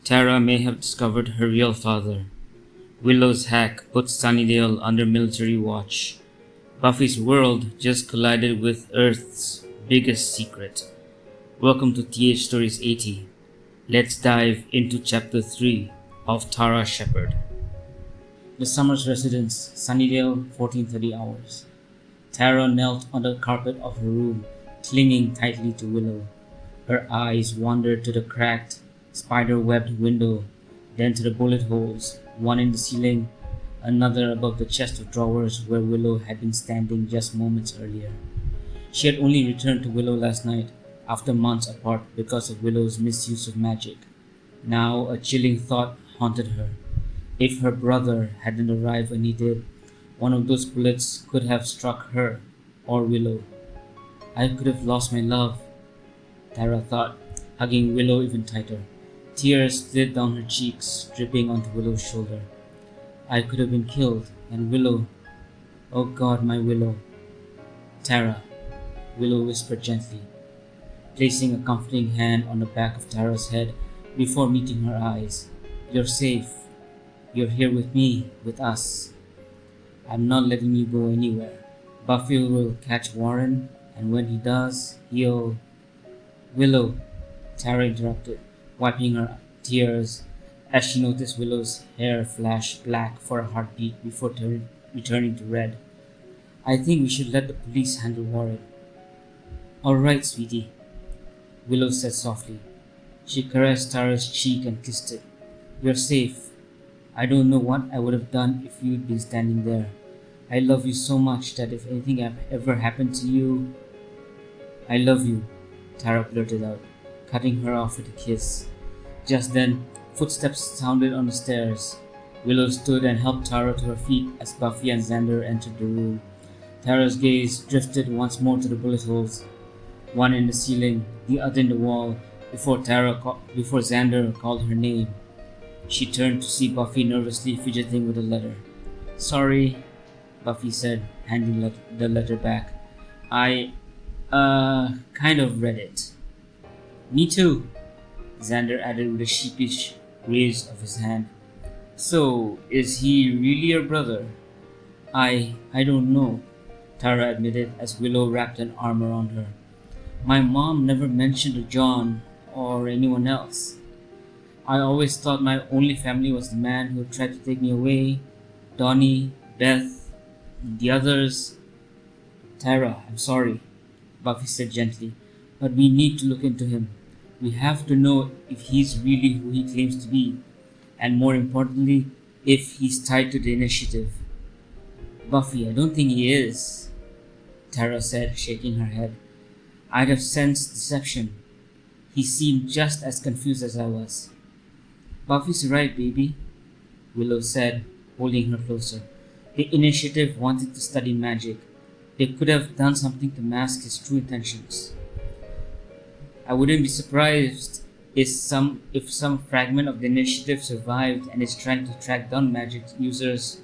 Tara may have discovered her real father. Willow's hack put Sunnydale under military watch. Buffy's world just collided with Earth's biggest secret. Welcome to TH Stories 80. Let's dive into Chapter 3 of Tara Sheppard. The summer's residence, Sunnydale, 14:30 hours. Tara knelt on the carpet of her room, clinging tightly to Willow. Her eyes wandered to the cracked, spider-webbed window, then to the bullet holes, one in the ceiling, another above the chest of drawers where Willow had been standing just moments earlier. She had only returned to Willow last night, after months apart because of Willow's misuse of magic. Now a chilling thought haunted her. If her brother hadn't arrived when he did, one of those bullets could have struck her or Willow. I could have lost my love, Tara thought, hugging Willow even tighter. Tears slid down her cheeks, dripping onto Willow's shoulder. I could have been killed, and Willow... Oh God, my Willow. Tara, Willow whispered gently, placing a comforting hand on the back of Tara's head before meeting her eyes. You're safe. You're here with me, with us. I'm not letting you go anywhere. Buffy will catch Warren, and when he does, he'll... Willow, Tara interrupted, wiping her tears as she noticed Willow's hair flash black for a heartbeat before returning to red. I think we should let the police handle Warren. All right, sweetie, Willow said softly. She caressed Tara's cheek and kissed it. You're safe. I don't know what I would have done if you'd been standing there. I love you so much that if anything ever happened to you... I love you, Tara blurted out, cutting her off with a kiss. Just then, footsteps sounded on the stairs. Willow stood and helped Tara to her feet as Buffy and Xander entered the room. Tara's gaze drifted once more to the bullet holes, one in the ceiling, the other in the wall, before Xander called her name. She turned to see Buffy nervously fidgeting with a letter. Sorry, Buffy said, handing the letter back. I kind of read it. Me too, Xander added with a sheepish raise of his hand. So, is he really your brother? I don't know, Tara admitted as Willow wrapped an arm around her. My mom never mentioned a John or anyone else. I always thought my only family was the man who tried to take me away, Donnie, Beth, the others. Tara, I'm sorry, Buffy said gently, but we need to look into him. We have to know if he's really who he claims to be, and more importantly, if he's tied to the initiative. Buffy, I don't think he is, Tara said, shaking her head. I'd have sensed deception. He seemed just as confused as I was. Buffy's right, baby, Willow said, holding her closer. The initiative wanted to study magic. They could have done something to mask his true intentions. I wouldn't be surprised if some fragment of the initiative survived and is trying to track down magic users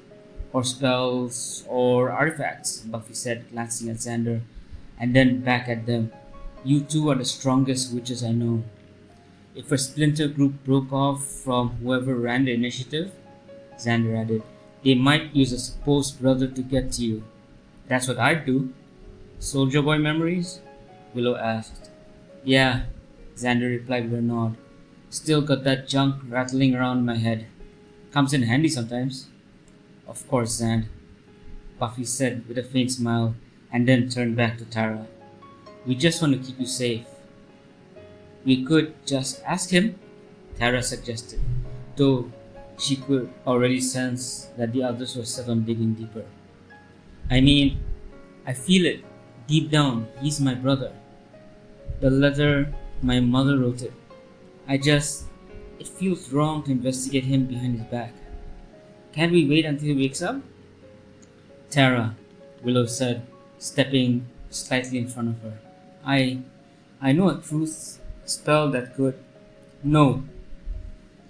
or spells or artifacts, Buffy said, glancing at Xander and then back at them. You two are the strongest witches I know. If a splinter group broke off from whoever ran the initiative, Xander added, they might use a supposed brother to get to you. That's what I'd do. Soldier Boy memories? Willow asked. Yeah, Xander replied with a nod. Still got that junk rattling around in my head. Comes in handy sometimes. Of course, Xand, Buffy said with a faint smile and then turned back to Tara. We just want to keep you safe. We could just ask him, Tara suggested, though she could already sense that the others were set on digging deeper. I mean, I feel it. Deep down, he's my brother. The letter, my mother wrote it. It feels wrong to investigate him behind his back. Can't we wait until he wakes up? Tara, Willow said, stepping slightly in front of her. I know a truth spell that could... No,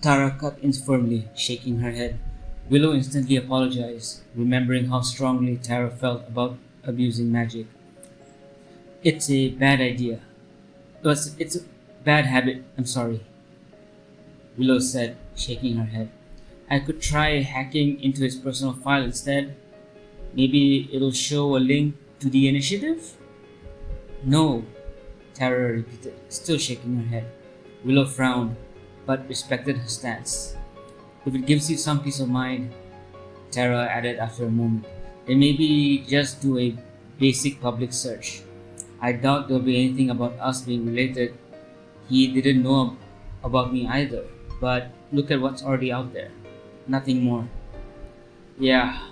Tara cut in firmly, shaking her head. Willow instantly apologized, remembering how strongly Tara felt about abusing magic. It's a bad idea. It's a bad habit, I'm sorry. Willow said, shaking her head. I could try hacking into his personal file instead. Maybe it'll show a link to the initiative? No, Tara repeated, still shaking her head. Willow frowned, but respected her stance. If it gives you some peace of mind, Tara added after a moment, then maybe just do a basic public search. I doubt there'll be anything about us being related. He didn't know about me either, but look at what's already out there. Nothing more. Yeah,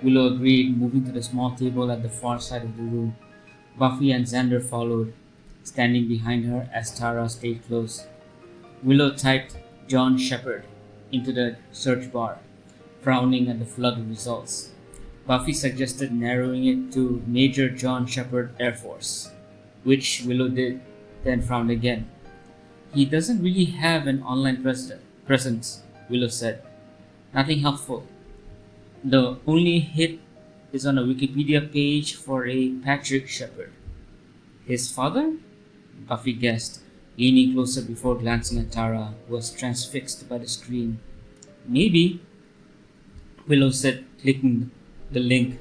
Willow agreed, moving to the small table at the far side of the room. Buffy and Xander followed, standing behind her as Tara stayed close. Willow typed John Sheppard into the search bar, frowning at the flood of results. Buffy suggested narrowing it to Major John Sheppard Air Force, which Willow did, then frowned again. He doesn't really have an online presence, Willow said. Nothing helpful. The only hit is on a Wikipedia page for a Patrick Sheppard. His father? Buffy guessed, leaning closer before glancing at Tara, who was transfixed by the screen. Maybe, Willow said, clicking the link.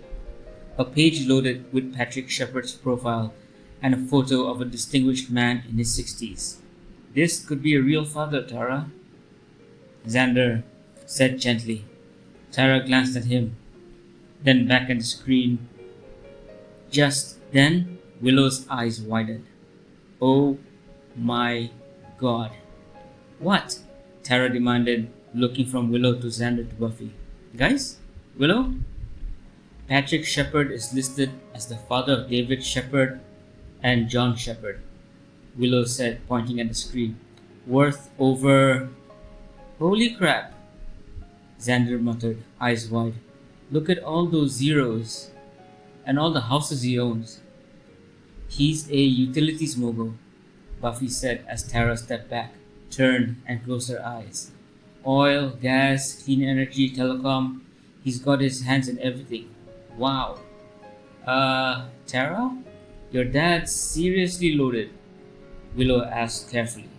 A page loaded with Patrick Sheppard's profile and a photo of a distinguished man in his 60s. This could be a real father, Tara, Xander said gently. Tara glanced at him, then back at the screen. Just then, Willow's eyes widened. Oh my God. What? Tara demanded, looking from Willow to Xander to Buffy. Guys? Willow? Patrick Sheppard is listed as the father of David Sheppard and John Sheppard, Willow said, pointing at the screen. Worth over... Holy crap! Xander muttered, eyes wide. Look at all those zeros and all the houses he owns. He's a utilities mogul, Buffy said as Tara stepped back, turned and closed her eyes. Oil, gas, clean energy, telecom. He's got his hands in everything. Wow. Tara? Your dad's seriously loaded? Willow asked carefully.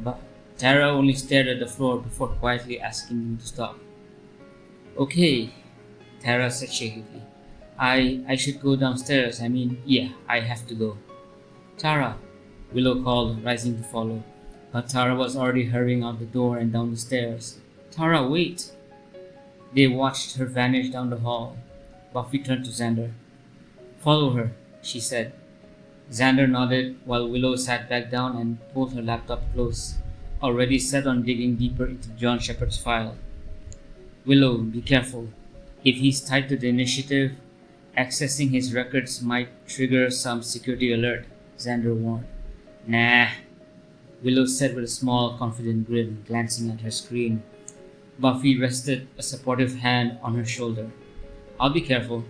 But Tara only stared at the floor before quietly asking him to stop. Okay, Tara said shakily. I should go downstairs. I have to go. Tara, Willow called, rising to follow. But Tara was already hurrying out the door and down the stairs. Tara, wait! They watched her vanish down the hall. Buffy turned to Xander. Follow her, she said. Xander nodded while Willow sat back down and pulled her laptop close, already set on digging deeper into John Sheppard's file. Willow, be careful. If he's tied to the initiative, accessing his records might trigger some security alert, Xander warned. Nah, Willow said with a small, confident grin, glancing at her screen. Buffy rested a supportive hand on her shoulder. I'll be careful.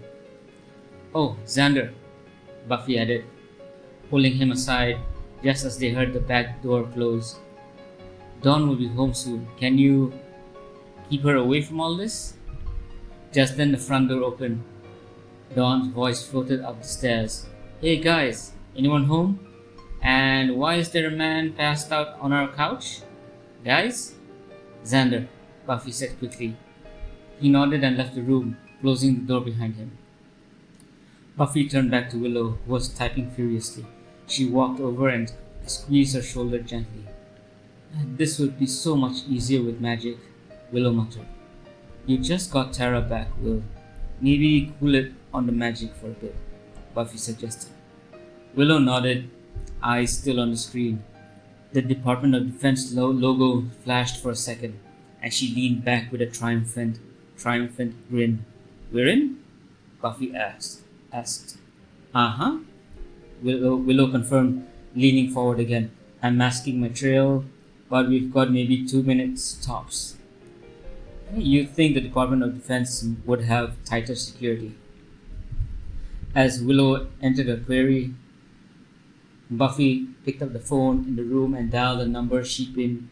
Oh, Xander, Buffy added, pulling him aside just as they heard the back door close. Dawn will be home soon. Can you keep her away from all this? Just then the front door opened. Dawn's voice floated up the stairs. Hey guys, anyone home? And why is there a man passed out on our couch? Guys? Xander, Buffy said quickly. He nodded and left the room, closing the door behind him. Buffy turned back to Willow, who was typing furiously. She walked over and squeezed her shoulder gently. This would be so much easier with magic, Willow muttered. You just got Tara back, Will. Maybe cool it on the magic for a bit, Buffy suggested. Willow nodded, eyes still on the screen. The Department of Defense logo flashed for a second, and she leaned back with a triumphant grin. We're in? Buffy asked. Uh-huh. Willow confirmed, leaning forward again. I'm masking my trail, but we've got maybe 2 minutes tops. You'd think the Department of Defense would have tighter security. As Willow entered her query, Buffy picked up the phone in the room and dialed a number she'd been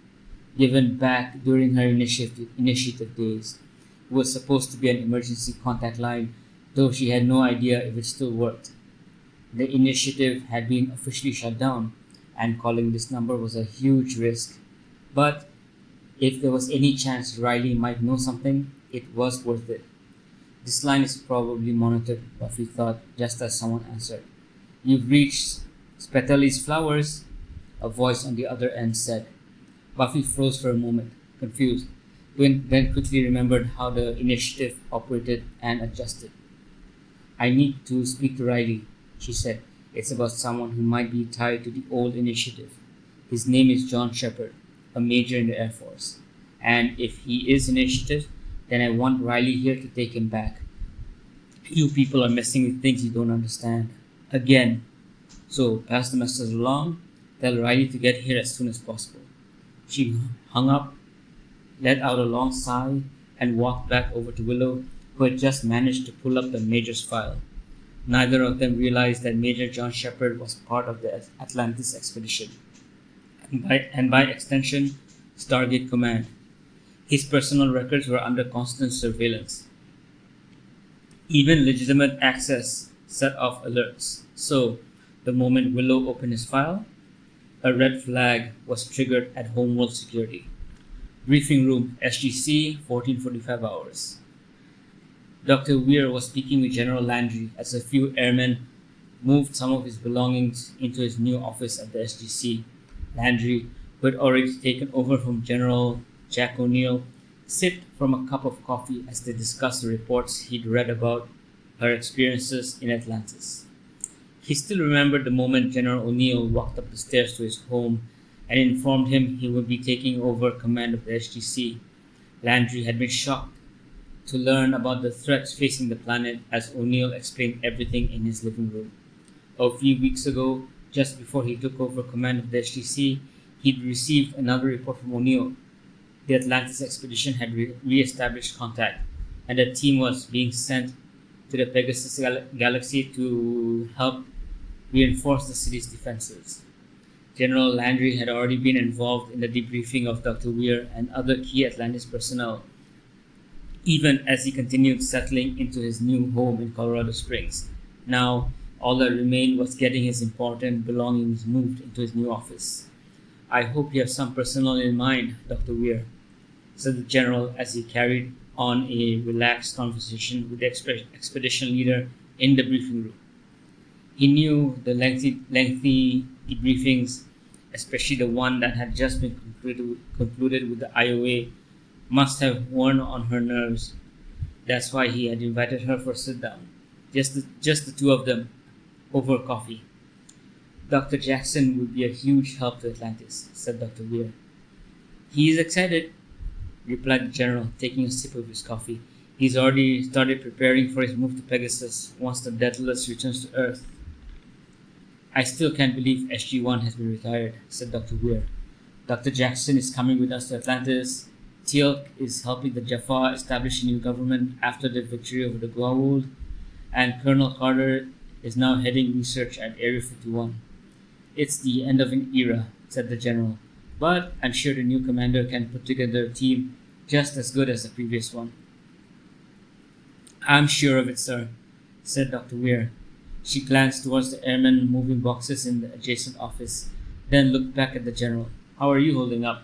given back during her initiative days. It was supposed to be an emergency contact line, though she had no idea if it still worked. The initiative had been officially shut down, and calling this number was a huge risk. But if there was any chance Riley might know something, it was worth it. This line is probably monitored, Buffy thought, just as someone answered. You've reached Spetali's Flowers, a voice on the other end said. Buffy froze for a moment, confused, then quickly remembered how the initiative operated and adjusted. I need to speak to Riley, she said. It's about someone who might be tied to the old initiative. His name is John Sheppard, a major in the Air Force. And if he is initiative, then I want Riley here to take him back. You people are messing with things you don't understand. Again. So pass the message along. Tell Riley to get here as soon as possible. She hung up, let out a long sigh, and walked back over to Willow, who had just managed to pull up the Major's file. Neither of them realized that Major John Sheppard was part of the Atlantis expedition, and by extension, Stargate Command. His personal records were under constant surveillance. Even legitimate access set off alerts. So, the moment Willow opened his file, a red flag was triggered at Homeworld Security. Briefing room, SGC, 14:45 hours. Dr. Weir was speaking with General Landry as a few airmen moved some of his belongings into his new office at the SGC. Landry, who had already taken over from General Jack O'Neill, sipped from a cup of coffee as they discussed the reports he'd read about her experiences in Atlantis. He still remembered the moment General O'Neill walked up the stairs to his home and informed him he would be taking over command of the SGC. Landry had been shocked to learn about the threats facing the planet as O'Neill explained everything in his living room. A few weeks ago, just before he took over command of the SGC, he'd received another report from O'Neill. The Atlantis expedition had re-established contact, and a team was being sent to the Pegasus galaxy to help reinforce the city's defenses. General Landry had already been involved in the debriefing of Dr. Weir and other key Atlantis personnel, even as he continued settling into his new home in Colorado Springs. Now, all that remained was getting his important belongings moved into his new office. I hope you have some personnel in mind, Dr. Weir, said the general as he carried on a relaxed conversation with the expedition leader in the briefing room. He knew the lengthy debriefings, especially the one that had just been concluded with the IOA, must have worn on her nerves. That's why he had invited her for a sit-down, just the two of them, over coffee. Dr. Jackson would be a huge help to Atlantis, said Dr. Weir. He is excited, replied the general, taking a sip of his coffee. He's already started preparing for his move to Pegasus once the Daedalus returns to Earth. I still can't believe SG-1 has been retired, said Dr. Weir. Dr. Jackson is coming with us to Atlantis. Teal'c is helping the Jaffa establish a new government after the victory over the Goa'uld, and Colonel Carter is now heading research at Area 51. It's the end of an era, said the general, but I'm sure the new commander can put together a team just as good as the previous one. I'm sure of it, sir, said Dr. Weir. She glanced towards the airmen moving boxes in the adjacent office, then looked back at the general. How are you holding up?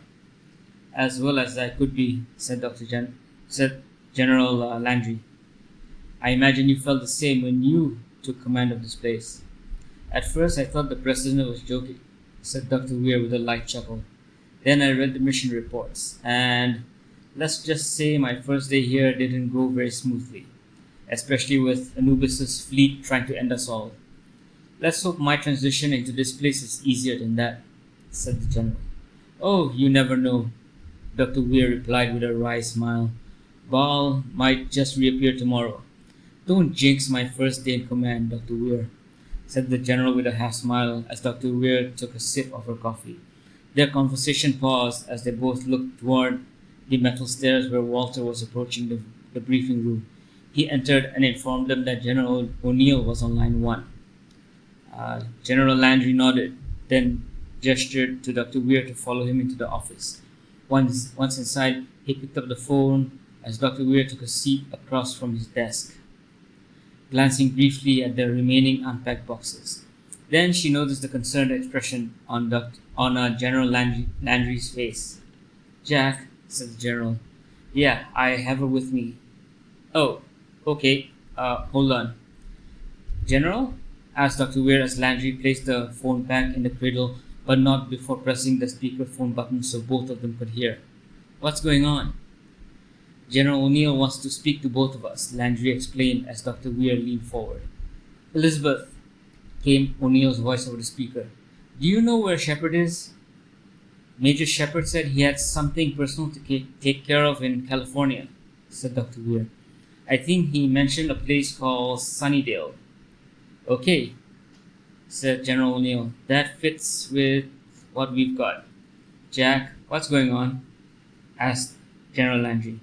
As well as I could be, said General Landry. I imagine you felt the same when you took command of this place. At first I thought the president was joking, said Dr. Weir with a light chuckle. Then I read the mission reports, and let's just say my first day here didn't go very smoothly, especially with Anubis's fleet trying to end us all. Let's hope my transition into this place is easier than that, said the general. Oh, you never know, Dr. Weir replied with a wry smile. Baal might just reappear tomorrow. Don't jinx my first day in command, Dr. Weir, said the general with a half smile as Dr. Weir took a sip of her coffee. Their conversation paused as they both looked toward the metal stairs where Walter was approaching the briefing room. He entered and informed them that General O'Neill was on line 1. General Landry nodded, then gestured to Dr. Weir to follow him into the office. Once inside, he picked up the phone as Dr. Weir took a seat across from his desk, glancing briefly at the remaining unpacked boxes. Then she noticed the concerned expression on General Landry's face. Jack, said the General. Yeah, I have her with me. Oh, okay. Hold on. General? Asked Dr. Weir as Landry placed the phone back in the cradle, but not before pressing the speakerphone button so both of them could hear. What's going on? General O'Neill wants to speak to both of us, Landry explained as Dr. Weir leaned forward. Elizabeth, came O'Neill's voice over the speaker. Do you know where Sheppard is? Major Sheppard said he had something personal to take care of in California, said Dr. Weir. I think he mentioned a place called Sunnydale. Okay, said General O'Neill. That fits with what we've got. Jack, what's going on? Asked General Landry.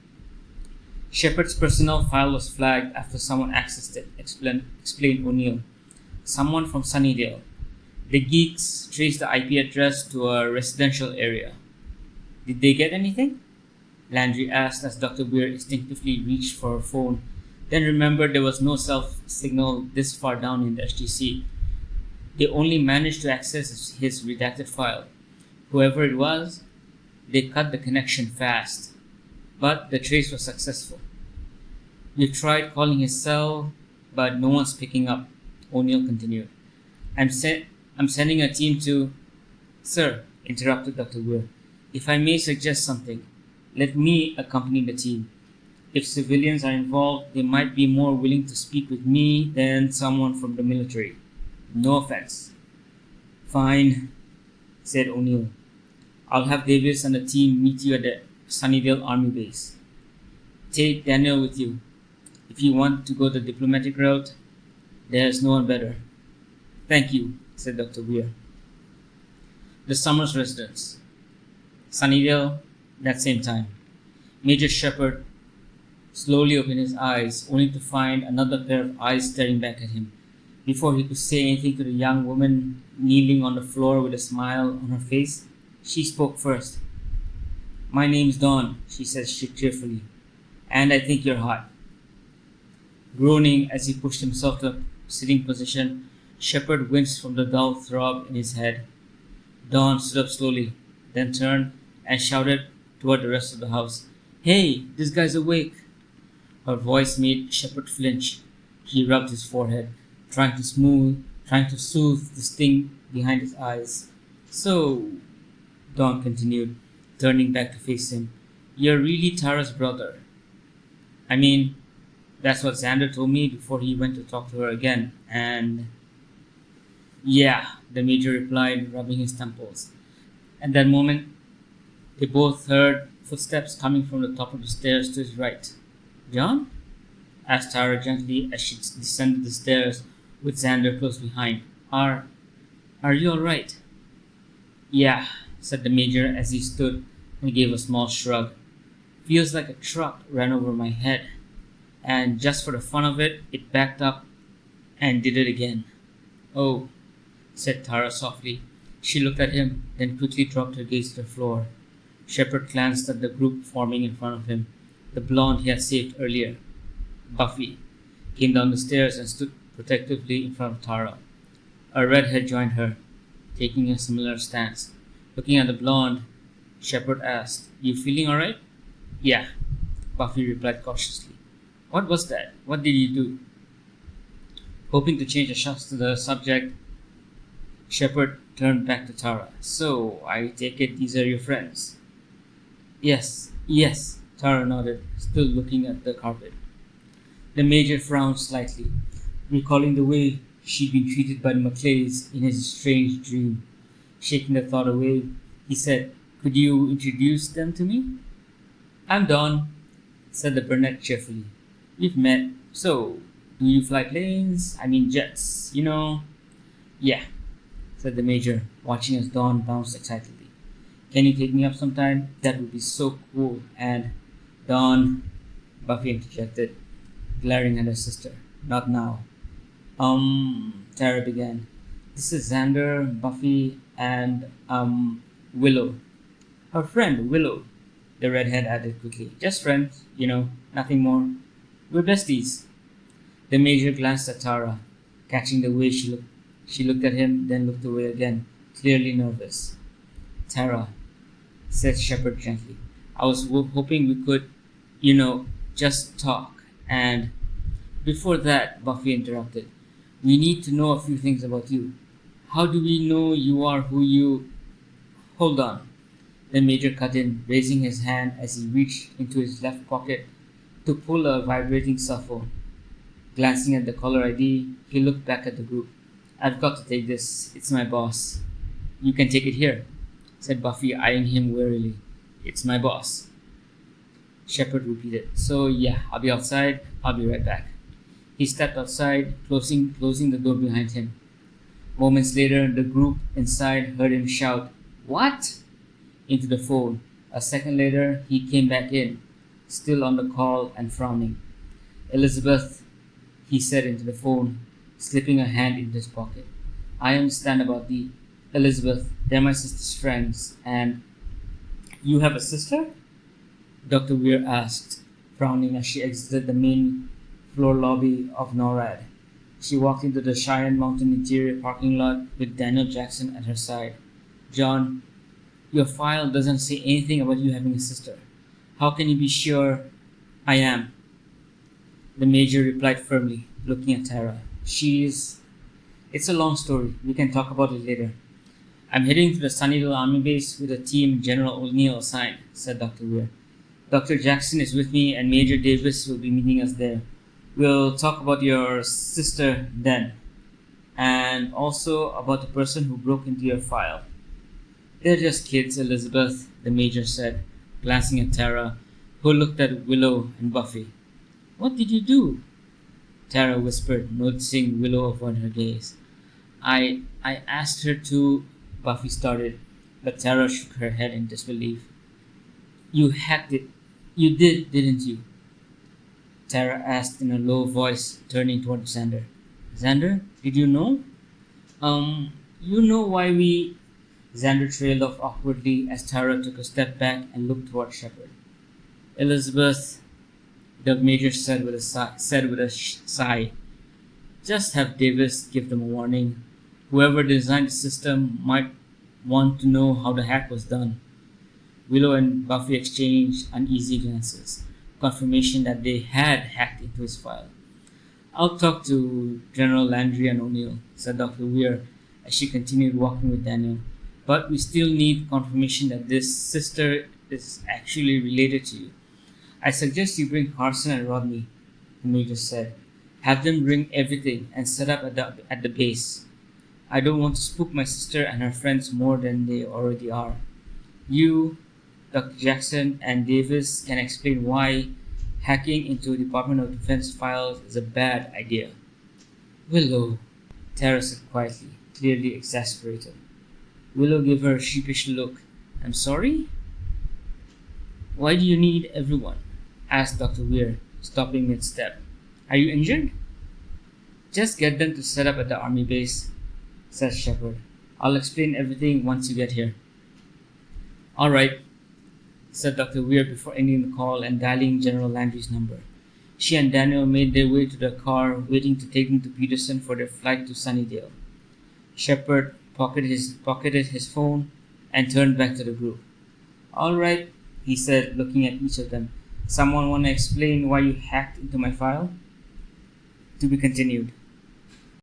Sheppard's personnel file was flagged after someone accessed it, explained O'Neill. Someone from Sunnydale. The geeks traced the IP address to a residential area. Did they get anything? Landry asked as Dr. Weir instinctively reached for her phone, then remembered there was no cell signal this far down in the SGC. They only managed to access his redacted file. Whoever it was, they cut the connection fast. But the trace was successful. We tried calling his cell, but no one's picking up, O'Neill continued. I'm sending a team to... Sir, interrupted Dr. Weir, if I may suggest something, let me accompany the team. If civilians are involved, they might be more willing to speak with me than someone from the military. No offense. Fine, said O'Neill. I'll have Davis and the team meet you at the Sunnydale Army Base. Take Daniel with you. If you want to go the diplomatic route, there's no one better. Thank you, said Dr. Weir. The Summers residence. Sunnydale, that same time. Major Sheppard slowly opened his eyes, only to find another pair of eyes staring back at him. Before he could say anything to the young woman kneeling on the floor with a smile on her face, she spoke first. My name's Dawn, she said cheerfully, and I think you're hot. Groaning as he pushed himself to a sitting position, Sheppard winced from the dull throb in his head. Dawn stood up slowly, then turned and shouted toward the rest of the house, Hey, this guy's awake! Her voice made Sheppard flinch. He rubbed his forehead, trying to soothe the sting behind his eyes. So, Dawn continued, turning back to face him, you're really Tara's brother. I mean, that's what Xander told me before he went to talk to her again, and... Yeah, the Major replied, rubbing his temples. At that moment, they both heard footsteps coming from the top of the stairs to his right. John? Asked Tara gently as she descended the stairs with Xander close behind. Are you all right? Yeah, said the Major as he stood and gave a small shrug. Feels like a truck ran over my head. And just for the fun of it, it backed up and did it again. Oh, said Tara softly. She looked at him, then quickly dropped her gaze to the floor. Sheppard glanced at the group forming in front of him. The blonde he had saved earlier, Buffy, came down the stairs and stood protectively in front of Tara. A redhead joined her, taking a similar stance. Looking at the blonde, Sheppard asked, You feeling alright? Yeah, Buffy replied cautiously. What was that? What did you do? Hoping to change the subject, Sheppard turned back to Tara. So, I take it these are your friends? Yes, Tara nodded, still looking at the carpet. The Major frowned slightly, recalling the way she'd been treated by the Maclays in his strange dream. Shaking the thought away, he said, Could you introduce them to me? I'm Dawn, said the brunette cheerfully. We've met. So, do you fly planes? I mean jets, you know? Yeah, said the Major, watching as Dawn bounced excitedly. Can you take me up sometime? That would be so cool. And Dawn, Buffy interjected, glaring at her sister. Not now. Tara began. This is Xander, Buffy, and, Willow. Her friend, Willow, the redhead added quickly. Just friends, you know, nothing more. We're besties. The Major glanced at Tara, catching the way she looked. She looked at him, then looked away again, clearly nervous. Tara, said Sheppard gently, I was hoping we could, you know, just talk. And before that, Buffy interrupted. We need to know a few things about you. How do we know you are who you... Hold on. The Major cut in, raising his hand as he reached into his left pocket to pull a vibrating cell phone. Glancing at the caller ID, he looked back at the group. I've got to take this. It's my boss. You can take it here, said Buffy, eyeing him warily. It's my boss. Sheppard repeated. So yeah, I'll be outside. I'll be right back. He stepped outside, closing the door behind him. Moments later, the group inside heard him shout, "What?" into the phone. A second later, he came back in, still on the call and frowning. Elizabeth, he said into the phone, slipping a hand into his pocket. I understand about the... Elizabeth, they're my sister's friends, and... You have a sister? Dr. Weir asked, frowning as she exited the main floor lobby of NORAD. She walked into the Cheyenne Mountain interior parking lot with Daniel Jackson at her side. John, your file doesn't say anything about you having a sister. How can you be sure I am? The Major replied firmly, looking at Tara. She's... It's a long story. We can talk about it later. I'm heading to the Sunnydale Army Base with a team General O'Neill assigned, said Dr. Weir. Dr. Jackson is with me and Major Davis will be meeting us there. We'll talk about your sister then, and also about the person who broke into your file. They're just kids, Elizabeth, the Major said, glancing at Tara, who looked at Willow and Buffy. What did you do? Tara whispered, noticing Willow avoid her gaze. I asked her to... Buffy started, but Tara shook her head in disbelief. You hacked it. You did, didn't you? Tara asked in a low voice, turning toward Xander. Xander, did you know? You know why we... Xander trailed off awkwardly as Tara took a step back and looked toward Sheppard. Elizabeth, the Major said with a sigh. Just have Davis give them a warning. Whoever designed the system might want to know how the hack was done. Willow and Buffy exchanged uneasy glances, confirmation that they had hacked into his file. I'll talk to General Landry and O'Neill, said Dr. Weir as she continued walking with Daniel. But we still need confirmation that this sister is actually related to you. I suggest you bring Carson and Rodney, the Major said. Have them bring everything and set up at the base. I don't want to spook my sister and her friends more than they already are. You, Dr. Jackson, and Davis can explain why hacking into Department of Defense files is a bad idea. Willow, Tara said quietly, clearly exasperated. Willow gave her a sheepish look. I'm sorry? Why do you need everyone? Asked Dr. Weir, stopping mid-step. Are you injured? Just get them to set up at the army base, said Sheppard. I'll explain everything once you get here. All right, said Dr. Weir before ending the call and dialing General Landry's number. She and Daniel made their way to the car, waiting to take them to Peterson for their flight to Sunnydale. Sheppard pocketed his phone and turned back to the group. All right, he said, looking at each of them. Someone want to explain why you hacked into my file? To be continued.